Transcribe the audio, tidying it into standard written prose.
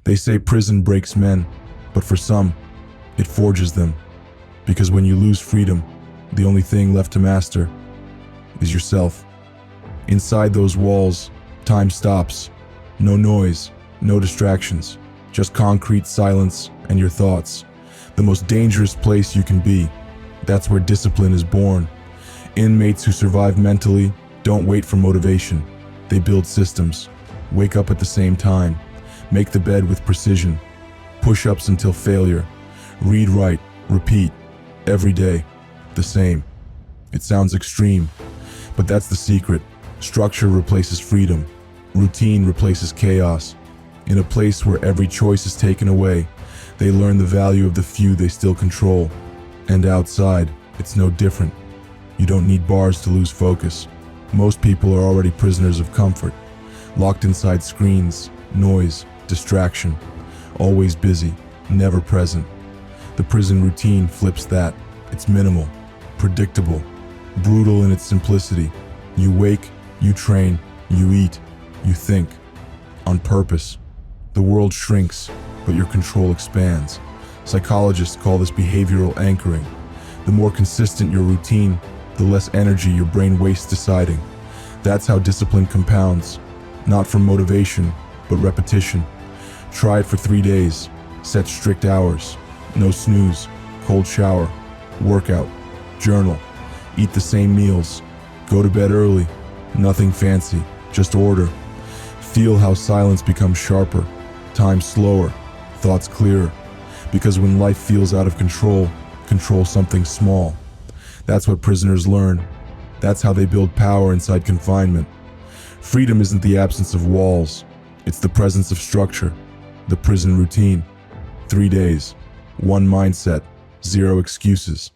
They say prison breaks men, but for some, it forges them. Because when you lose freedom, the only thing left to master is yourself. Inside those walls, time stops. No noise, no distractions, just concrete silence and your thoughts. The most dangerous place you can be. That's where discipline is born. Inmates who survive mentally don't wait for motivation. They build systems. Wake up at the same time. Make the bed with precision. Push-ups until failure. Read, write, repeat. Every day. The same. It sounds extreme, but that's the secret. Structure replaces freedom. Routine replaces chaos. In a place where every choice is taken away, they learn the value of the few they still control. And outside, it's no different. You don't need bars to lose focus. Most people are already prisoners of comfort, locked inside screens, noise, distraction, always busy, never present. The prison routine flips that. It's minimal, predictable, brutal in its simplicity. You wake, you train, you eat, you think. On purpose. The world shrinks, but your control expands. Psychologists call this behavioral anchoring. The more consistent your routine, the less energy your brain wastes deciding. That's how discipline compounds. Not from motivation, but repetition. Try it for 3 days. Set strict hours. No snooze. Cold shower. Workout. Journal. Eat the same meals. Go to bed early. Nothing fancy. Just order. Feel how silence becomes sharper. Time slower. Thoughts clearer. Because when life feels out of control, control something small. That's what prisoners learn. That's how they build power inside confinement. Freedom isn't the absence of walls. It's the presence of structure. The prison routine. 3 days. One mindset. 0 excuses.